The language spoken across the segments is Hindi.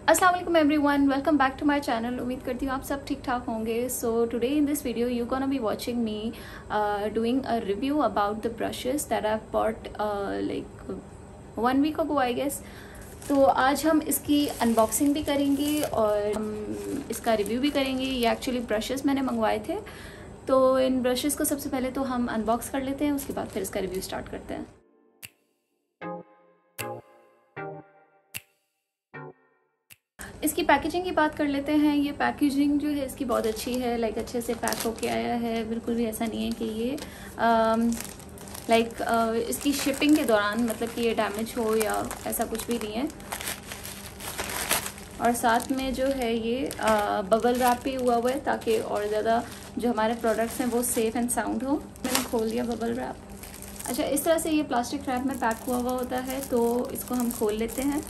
अस्सलाम वालेकुम everyone, welcome back to my channel. उम्मीद करती हूँ आप सब ठीक ठाक होंगे। So today in this video you gonna be watching me doing a review about the brushes that I bought like 1 week ago I guess. तो आज हम इसकी अनबॉक्सिंग भी करेंगे और हम इसका रिव्यू भी करेंगे। ये एक्चुअली ब्रशेस मैंने मंगवाए थे, तो इन ब्रशेस को सबसे पहले तो हम अनबॉक्स कर लेते हैं, उसके बाद फिर इसका रिव्यू स्टार्ट करते हैं। इसकी पैकेजिंग की बात कर लेते हैं। ये पैकेजिंग जो है इसकी बहुत अच्छी है, लाइक अच्छे से पैक होके आया है। बिल्कुल भी ऐसा नहीं है कि ये इसकी शिपिंग के दौरान मतलब कि ये डैमेज हो या ऐसा कुछ भी नहीं है। और साथ में जो है ये बबल रैप भी हुआ हुआ है ताकि और ज़्यादा जो हमारे प्रोडक्ट्स हैं वो सेफ़ एंड साउंड हो। मैंने खोल दिया बबल रैप। अच्छा, इस तरह से ये प्लास्टिक रैप में पैक हुआ होता है, तो इसको हम खोल लेते हैं।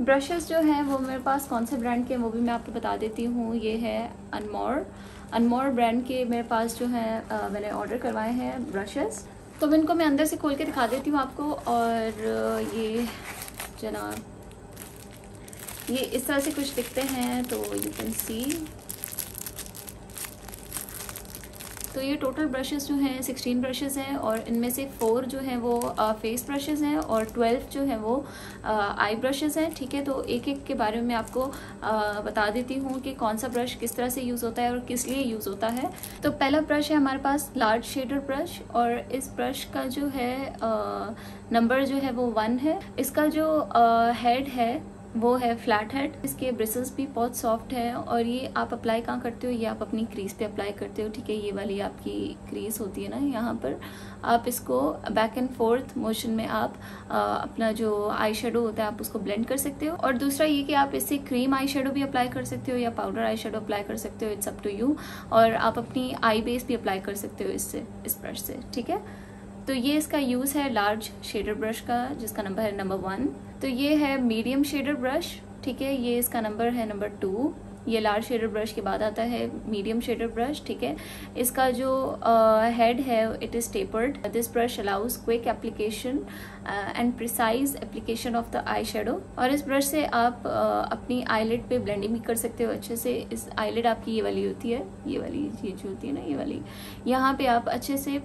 ब्रशेस जो हैं वो मेरे पास कौन से ब्रांड के हैं वो भी मैं आपको बता देती हूँ। ये है अनमोर ब्रांड के मेरे पास जो है मैंने ऑर्डर करवाए हैं ब्रशेस। तो इनको मैं अंदर से खोल के दिखा देती हूँ आपको। और ये जनाब ये इस तरह से कुछ दिखते हैं, तो यू कैन सी। तो ये टोटल ब्रशेस जो हैं 16 ब्रशेस हैं और इनमें से 4 जो हैं वो फेस ब्रशेस हैं और 12 जो हैं वो आई ब्रशेस हैं। ठीक है, तो एक एक के बारे में आपको बता देती हूँ कि कौन सा ब्रश किस तरह से यूज़ होता है और किस लिए यूज़ होता है। तो पहला ब्रश है हमारे पास लार्ज शेडर ब्रश, और इस ब्रश का जो है नंबर जो है वो 1 है। इसका जो हेड है वो है फ्लैट हेड। इसके ब्रिसल्स भी बहुत सॉफ्ट है और ये आप अप्लाई कहाँ करते हो, ये आप अपनी क्रीज पे अप्लाई करते हो। ठीक है, ये वाली आपकी क्रीज होती है ना, यहाँ पर आप इसको बैक एंड फोर्थ मोशन में आप अपना जो आई शेडो होता है आप उसको ब्लेंड कर सकते हो। और दूसरा ये कि आप इससे क्रीम आई शेडो भी अप्लाई कर सकते हो या पाउडर आई शेडो अप्लाई कर सकते हो, इट्स अप टू यू। और आप अपनी आई बेस भी अप्लाई कर सकते हो इससे, इस ब्रश से। ठीक है, तो ये इसका यूज़ है लार्ज शेडर ब्रश का, जिसका नंबर है नंबर 1। तो ये है मीडियम शेडर ब्रश। ठीक है, ये इसका नंबर है नंबर 2। ये लार्ज शेडर ब्रश के बाद आता है मीडियम शेडर ब्रश। ठीक है, इसका जो हेड है it is tapered. This brush allows quick application and precise application of the eye shadow. और इस ब्रश से आप अपनी आईलिड पे ब्लेंडिंग भी कर सकते हो अच्छे से। इस आईलिड आपकी ये वाली होती है, ये वाली ये जो होती है ना, ये वाली, यहाँ पे आप अच्छे से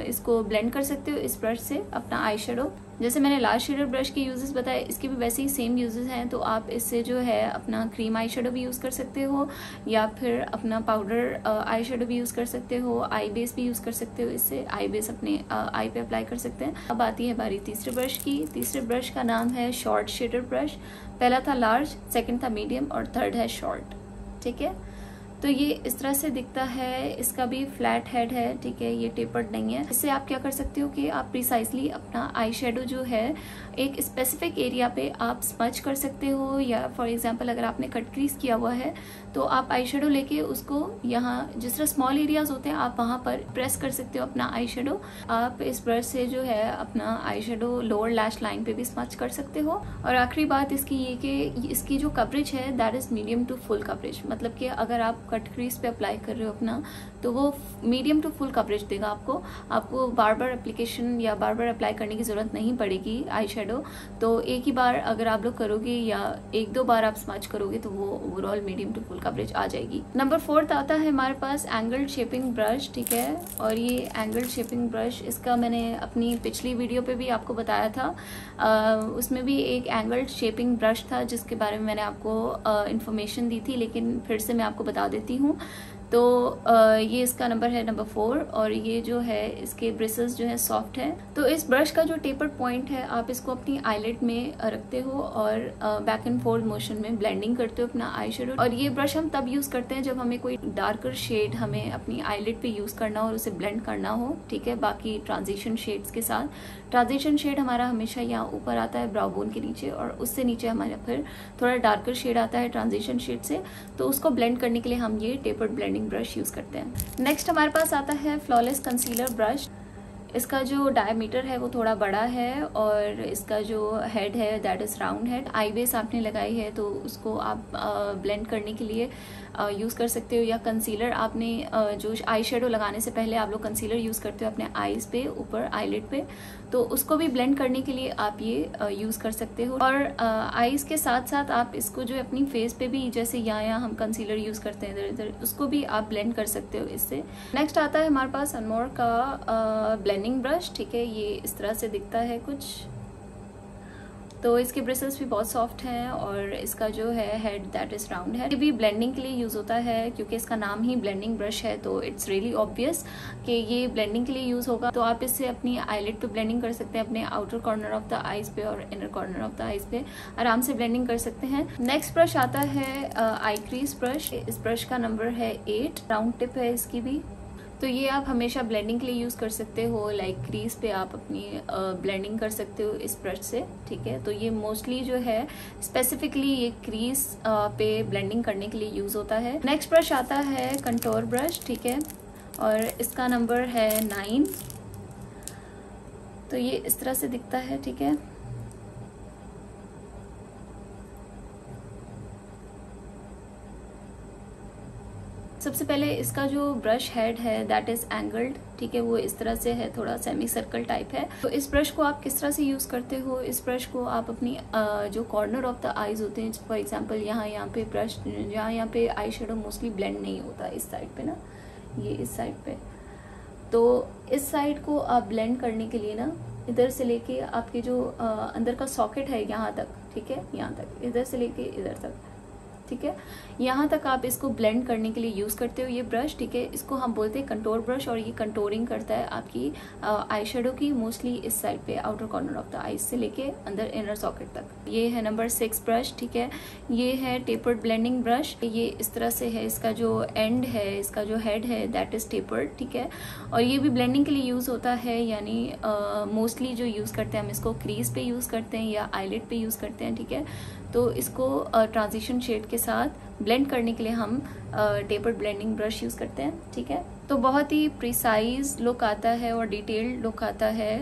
इसको ब्लेंड कर सकते हो इस ब्रश से अपना आई शेडो। जैसे मैंने लार्ज शेडर ब्रश के यूजेस बताए, इसके भी वैसे ही सेम यूजेस हैं। तो आप इससे जो है अपना क्रीम आई शेडो भी यूज़ कर सकते हो या फिर अपना पाउडर आई शेडो भी यूज़ कर सकते हो, आई बेस भी यूज़ कर सकते हो। इससे आई बेस अपने आई पे अप्लाई कर सकते हैं। अब आती है बारी तीसरे ब्रश की। तीसरे ब्रश का नाम है शॉर्ट शेडर ब्रश। पहला था लार्ज, सेकेंड था मीडियम और थर्ड है शॉर्ट। ठीक है, तो ये इस तरह से दिखता है। इसका भी फ्लैट हेड है। ठीक है, ये टेपर्ड नहीं है। इससे आप क्या कर सकते हो कि आप प्रिसाइजली अपना आई शेडो जो है एक स्पेसिफिक एरिया पे आप स्मच कर सकते हो, या फॉर एग्जांपल अगर आपने कट क्रीज किया हुआ है तो आप आई शेडो लेके उसको यहाँ जिस तरह स्मॉल एरियाज होते हैं आप वहाँ पर प्रेस कर सकते हो अपना आई शेडो। आप इस ब्रश से जो है अपना eye shadow lower lash line पे भी स्मच कर सकते हो। और आखिरी बात इसकी ये कि इसकी जो कवरेज है that is medium to full coverage. मतलब कि अगर आप कट क्रीज पे अप्लाई कर रहे हो अपना, तो वो मीडियम टू फुल कवरेज देगा आपको बार बार एप्लीकेशन या बार बार अप्लाई करने की जरूरत नहीं पड़ेगी आई शेडो। तो एक ही बार अगर आप लोग करोगे या 1-2 बार आप स्मच करोगे तो वो overall medium to full coverage आ जाएगी। नंबर 4 आता है हमारे पास एंगल्ड शेपिंग ब्रश। ठीक है, और ये एंगल्ड शेपिंग ब्रश, इसका मैंने अपनी पिछली वीडियो पे भी आपको बताया था। उसमें भी एक एंगल्ड शेपिंग ब्रश था जिसके बारे में मैंने आपको इन्फॉर्मेशन दी थी, लेकिन फिर से मैं आपको बता देती हूँ। तो ये इसका नंबर है नंबर 4 और ये जो है इसके ब्रिसल्स जो है सॉफ्ट है। तो इस ब्रश का जो टेपर पॉइंट है आप इसको अपनी आईलिड में रखते हो और बैक एंड फोर्थ मोशन में ब्लेंडिंग करते हो अपना आई शेडो। और ये ब्रश हम तब यूज करते हैं जब हमें कोई डार्कर शेड हमें अपनी आईलिड पे यूज करना हो और उसे ब्लेंड करना हो। ठीक है, बाकी ट्रांजिशन शेड्स के साथ। ट्रांजिशन शेड हमारा हमेशा यहाँ ऊपर आता है ब्राउ बोन के नीचे, और उससे नीचे हमारा फिर थोड़ा डार्कर शेड आता है ट्रांजिशन शेड से। तो उसको ब्लेंड करने के लिए हम ये टेपर्ड ब्लेंडिंग ब्रश यूज करते हैं। नेक्स्ट हमारे पास आता है फ्लॉलेस कंसीलर ब्रश। इसका जो डायमीटर है वो थोड़ा बड़ा है और इसका जो हेड है that is round head. I base आपने लगाई है तो उसको आप ब्लेंड करने के लिए यूज़ कर सकते हो, या कंसीलर आपने जो आई शेडो लगाने से पहले आप लोग कंसीलर यूज़ करते हो अपने आईज पे, ऊपर आईलिड पे, तो उसको भी ब्लेंड करने के लिए आप ये यूज़ कर सकते हो। और आईज के साथ साथ आप इसको जो अपनी फेस पे भी, जैसे यहाँ हम कंसीलर यूज़ करते हैं इधर इधर, उसको भी आप ब्लेंड कर सकते हो इससे। नेक्स्ट आता है हमारे पास अनमोर का ब्लेंडिंग ब्रश, ठीक है। ये इस तरह से दिखता है कुछ, तो इसके ब्रिसल्स भी बहुत सॉफ्ट हैं और इसका जो है हेड दैट इज राउंड है। ये भी ब्लेंडिंग के लिए यूज होता है क्योंकि इसका नाम ही ब्लेंडिंग ब्रश है, तो इट्स रियली ऑब्वियस कि ये ब्लेंडिंग के लिए यूज होगा। तो आप इससे अपनी आईलिड पे ब्लेंडिंग कर सकते हैं, अपने outer corner of the eyes पे और inner corner of the eyes पे आराम से ब्लेंडिंग कर सकते हैं। नेक्स्ट ब्रश आता है आई क्रीज ब्रश। इस ब्रश का नंबर है 8, राउंड टिप है इसकी भी। तो ये आप हमेशा ब्लेंडिंग के लिए यूज़ कर सकते हो, लाइक क्रीज पे आप अपनी ब्लेंडिंग कर सकते हो इस ब्रश से, ठीक है। तो ये मोस्टली जो है स्पेसिफिकली ये क्रीज पे ब्लेंडिंग करने के लिए यूज़ होता है। नेक्स्ट ब्रश आता है कंटोर ब्रश, ठीक है, और इसका नंबर है 9। तो ये इस तरह से दिखता है, ठीक है। सबसे पहले इसका जो ब्रश हेड है दैट इज एंगल्ड, ठीक है, वो इस तरह से है, थोड़ा सेमी सर्कल टाइप है। तो इस ब्रश को आप किस तरह से यूज करते हो, इस ब्रश को आप अपनी जो कॉर्नर ऑफ द आईज होते हैं, फॉर एग्जांपल यहाँ पे ब्रश, यहाँ पे आई शेडो मोस्टली ब्लेंड नहीं होता इस साइड पे ना, ये इस साइड पे, तो इस साइड को आप ब्लेंड करने के लिए ना इधर से लेके आपके जो अंदर का सॉकेट है यहाँ तक, ठीक है, यहाँ तक, इधर से लेके इधर तक, ठीक है, यहाँ तक आप इसको ब्लेंड करने के लिए यूज करते हो ये ब्रश, ठीक है। इसको हम बोलते हैं कंटोर ब्रश और ये कंटोरिंग करता है आपकी आई शेडो की, मोस्टली इस साइड पे outer corner of the eyes से लेके अंदर इनर सॉकेट तक। ये है नंबर 6 ब्रश, ठीक है। ये है टेपर्ड ब्लेंडिंग ब्रश। ये इस तरह से है, इसका जो एंड है, इसका जो हेड है दैट इज टेपर्ड, ठीक है। और ये भी ब्लेंडिंग के लिए यूज होता है, यानी मोस्टली जो यूज करते हैं हम इसको क्रीज पे यूज करते हैं या आईलिड पे यूज करते हैं, ठीक है। तो इसको ट्रांजिशन शेड के साथ ब्लेंड करने के लिए हम टेपर्ड ब्लेंडिंग ब्रश यूज करते हैं, ठीक है। तो बहुत ही प्रिसाइज लुक आता है और डिटेल्ड लुक आता है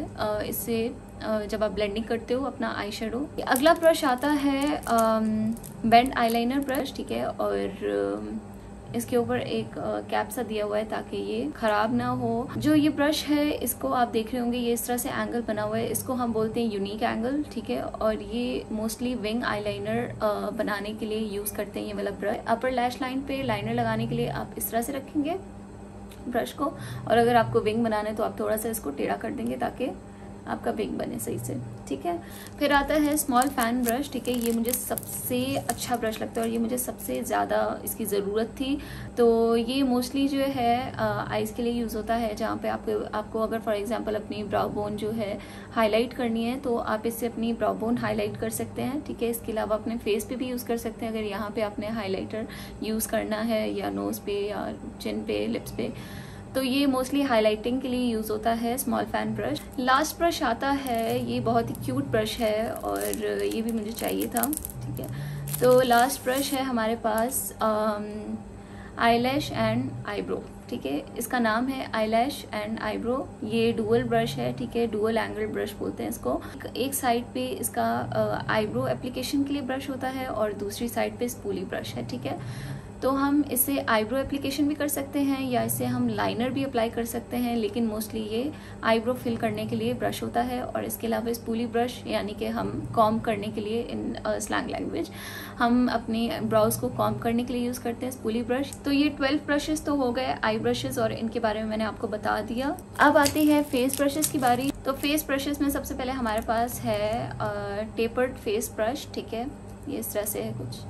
इससे जब आप ब्लेंडिंग करते हो अपना आई शेडो। अगला ब्रश आता है बेंड आईलाइनर ब्रश, ठीक है, और इसके ऊपर एक कैप सा दिया हुआ है ताकि ये खराब ना हो। जो ये ब्रश है इसको आप देख रहे होंगे, ये इस तरह से एंगल बना हुआ है, इसको हम बोलते हैं यूनिक एंगल, ठीक है। और ये मोस्टली विंग आईलाइनर बनाने के लिए यूज करते हैं ये वाला ब्रश। अपर लैश लाइन पे लाइनर लगाने के लिए आप इस तरह से रखेंगे ब्रश को, और अगर आपको विंग बनाना है तो आप थोड़ा सा इसको टेढ़ा कर देंगे ताकि आपका विंग बने सही से, ठीक है। फिर आता है स्मॉल फैन ब्रश, ठीक है। ये मुझे सबसे अच्छा ब्रश लगता है और ये मुझे सबसे ज़्यादा इसकी ज़रूरत थी। तो ये मोस्टली जो है आईज के लिए यूज़ होता है, जहाँ पे आपको अगर फॉर एग्जांपल अपनी ब्राउ बोन जो है हाईलाइट करनी है तो आप इससे अपनी ब्राउ बोन हाईलाइट कर सकते हैं, ठीक है। इसके अलावा अपने फेस पे भी यूज़ कर सकते हैं अगर यहाँ पे आपने हाईलाइटर यूज़ करना है, या नोज़ पे या चिन पे, लिप्स पे। तो ये मोस्टली हाइलाइटिंग के लिए यूज़ होता है small fan brush. Last brush आता है, ये बहुत ही क्यूट ब्रश है और ये भी मुझे चाहिए था, ठीक है। तो लास्ट ब्रश है हमारे पास आईलैश एंड आईब्रो, ठीक है। इसका नाम है आईलैश एंड आईब्रो। ये डुअल ब्रश है, ठीक है, डुअल एंगल ब्रश बोलते हैं इसको। एक साइड पे इसका आईब्रो एप्लीकेशन के लिए ब्रश होता है और दूसरी साइड पे स्पूली ब्रश है, ठीक है। तो हम इसे आईब्रो एप्लीकेशन भी कर सकते हैं या इसे हम लाइनर भी अप्लाई कर सकते हैं, लेकिन मोस्टली ये आईब्रो फिल करने के लिए ब्रश होता है। और इसके अलावा स्पूली ब्रश, यानी कि हम कॉम्ब करने के लिए, इन स्लैंग लैंग्वेज हम अपनी ब्राउज को कॉम्ब करने के लिए यूज़ करते हैं स्पूली ब्रश। तो ये 12 ब्रशेस तो हो गए आई ब्रशेस और इनके बारे में मैंने आपको बता दिया। अब आती है फेस ब्रशेस की बारी। तो फेस ब्रशेस में सबसे पहले हमारे पास है टेपर्ड फेस ब्रश, ठीक है। ये इस तरह से है कुछ।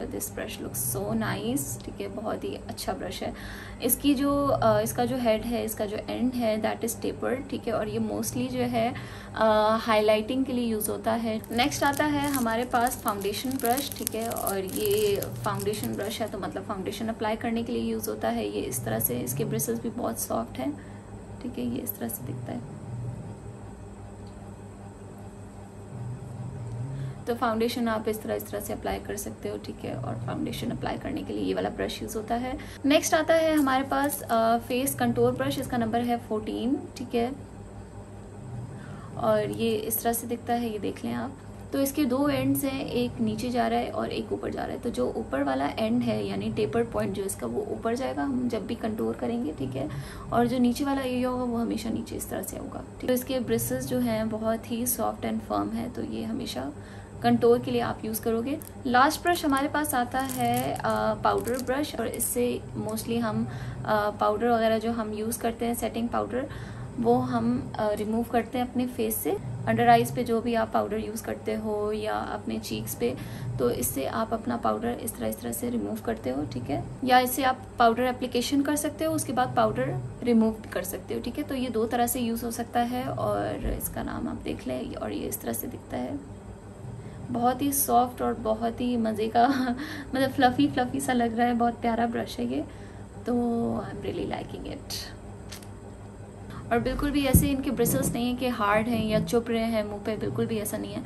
This brush looks so nice, ठीक है, बहुत ही अच्छा ब्रश है। इसकी जो इसका जो हेड है, इसका जो एंड है दैट इज टेपर्ड, ठीक है। और ये मोस्टली जो है हाइलाइटिंग के लिए यूज़ होता है। नेक्स्ट आता है हमारे पास फाउंडेशन ब्रश, ठीक है। और ये फाउंडेशन ब्रश है तो मतलब फाउंडेशन अप्लाई करने के लिए यूज़ होता है। ये इस तरह से, इसके ब्रशेस भी बहुत सॉफ्ट हैं, ठीक है। ये इस तरह से दिखता है। तो फाउंडेशन आप इस तरह से अप्लाई कर सकते हो, ठीक है। और फाउंडेशन अप्लाई करने के लिए ये वाला ब्रश यूज़ होता है। नेक्स्ट आता है हमारे पास फेस कंटूर ब्रश, इसका नंबर है 14, ठीक है। और ये इस तरह से दिखता है, ये देख लें आप। तो इसके दो एंड्स हैं, एक नीचे जा रहा है और एक ऊपर जा रहा है। तो जो ऊपर वाला एंड है यानी टेपर पॉइंट जो इसका, वो ऊपर जाएगा हम जब भी कंटूर करेंगे, ठीक है। और जो नीचे वाला एरिया होगा वो हमेशा नीचे इस तरह से होगा, ठीक। तो इसके ब्रिसेस जो हैं बहुत ही सॉफ्ट एंड फर्म है, तो ये हमेशा कंटूर के लिए आप यूज़ करोगे। लास्ट ब्रश हमारे पास आता है पाउडर ब्रश, और इससे मोस्टली हम पाउडर वगैरह जो हम यूज़ करते हैं, सेटिंग पाउडर, वो हम रिमूव करते हैं अपने फेस से। अंडर आइज़ पे जो भी आप पाउडर यूज़ करते हो या अपने चीक्स पे, तो इससे आप अपना पाउडर इस तरह से रिमूव करते हो, ठीक है। या इससे आप पाउडर एप्लीकेशन कर सकते हो, उसके बाद पाउडर रिमूव कर सकते हो, ठीक है। तो ये दो तरह से यूज़ हो सकता है, और इसका नाम आप देख लें। और ये इस तरह से दिखता है, बहुत ही सॉफ्ट और बहुत ही मज़े का मतलब फ्लफ़ी सा लग रहा है, बहुत प्यारा ब्रश है ये। तो I am really liking it. और बिल्कुल भी ऐसे इनके ब्रिसल्स नहीं है कि हार्ड हैं या चुभ रहे हैं मुंह पे, बिल्कुल भी ऐसा नहीं है,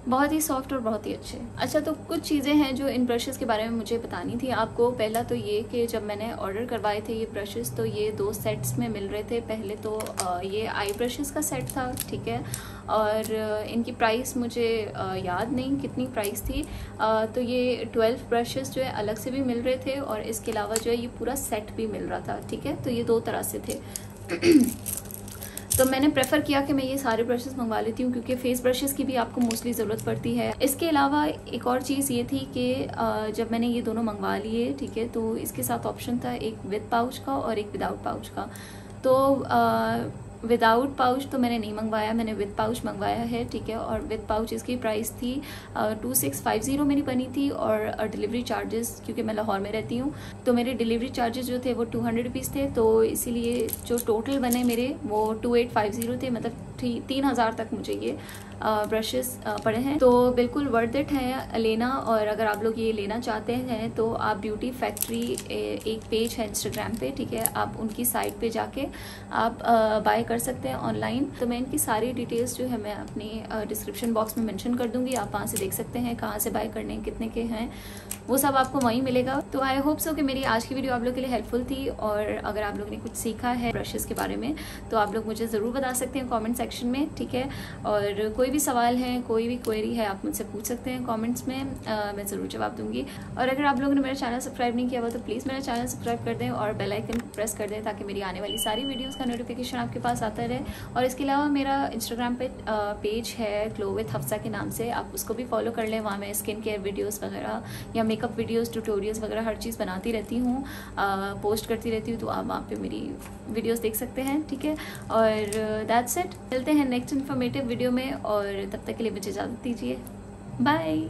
बहुत ही सॉफ्ट और बहुत ही अच्छे। अच्छा, तो कुछ चीज़ें हैं जो इन ब्रशेस के बारे में मुझे बतानी थी आपको। पहला तो ये कि जब मैंने ऑर्डर करवाए थे ये ब्रशेस, तो ये 2 सेट्स में मिल रहे थे। पहले तो ये आई ब्रशेस का सेट था, ठीक है। और इनकी प्राइस मुझे याद नहीं कितनी प्राइस थी। तो ये 12 ब्रशेस जो है अलग से भी मिल रहे थे, और इसके अलावा जो है ये पूरा सेट भी मिल रहा था, ठीक है। तो ये 2 तरह से थे। तो मैंने प्रेफर किया कि मैं ये सारे ब्रशेस मंगवा लेती हूँ, क्योंकि फेस ब्रशेस की भी आपको मोस्टली ज़रूरत पड़ती है। इसके अलावा एक और चीज़ ये थी कि जब मैंने ये दोनों मंगवा लिए, ठीक है, तो इसके साथ ऑप्शन था एक विद पाउच का और एक विदाउट पाउच का। तो विदाउट पाउच तो मैंने नहीं मंगवाया, मैंने विद पाउच मंगवाया है, ठीक है। और विद पाउच इसकी प्राइस थी 2650 मेरी बनी थी। और डिलीवरी चार्जेस, क्योंकि मैं लाहौर में रहती हूँ, तो मेरे डिलीवरी चार्जेस जो थे वो 200 रुपीज़ थे। तो इसीलिए जो टोटल बने मेरे वो 2850 थे, मतलब 3000 तक मुझे ये ब्रशेस पड़े हैं। तो बिल्कुल वर्थ इट है लेना। और अगर आप लोग ये लेना चाहते हैं तो आप ब्यूटी फैक्ट्री एक पेज है इंस्टाग्राम पे, ठीक है, आप उनकी साइट पे जाके आप बाय कर सकते हैं ऑनलाइन। तो मैं इनकी सारी डिटेल्स जो है मैं अपनी डिस्क्रिप्शन बॉक्स में मेंशन कर दूंगी, आप वहाँ से देख सकते हैं कहाँ से बाय करने, कितने के हैं, वो सब आपको वहीं मिलेगा। तो आई होप सो कि मेरी आज की वीडियो आप लोग के लिए हेल्पफुल थी। और अगर आप लोग ने कुछ सीखा है ब्रशेस के बारे में तो आप लोग मुझे ज़रूर बता सकते हैं कमेंट सेक्शन में, ठीक है। और कोई भी सवाल है, कोई भी क्वेरी है, आप मुझसे पूछ सकते हैं कमेंट्स में, मैं ज़रूर जवाब दूंगी। और अगर आप लोगों ने मेरा चैनल सब्सक्राइब नहीं किया हुआ तो प्लीज़ मेरा चैनल सब्सक्राइब कर दें और बेल आइकन प्रेस कर दें, ताकि मेरी आने वाली सारी वीडियोज़ का नोटिफिकेशन आपके पास आता रहे। और इसके अलावा मेरा इंस्टाग्राम पे पेज है ग्लो विद हफ्सा के नाम से, आप उसको भी फॉलो कर लें। वहाँ मैं स्किन केयर वीडियोज़ वगैरह या मेकअप वीडियोज़, ट्यूटोरियल्स वगैरह हर चीज़ बनाती रहती हूँ, पोस्ट करती रहती हूँ। तो आप वहाँ पे मेरी वीडियोस देख सकते हैं, ठीक है। और दैट्स इट, मिलते हैं नेक्स्ट इन्फॉर्मेटिव वीडियो में, और तब तक के लिए मुझे इजाज़त दीजिए। बाय।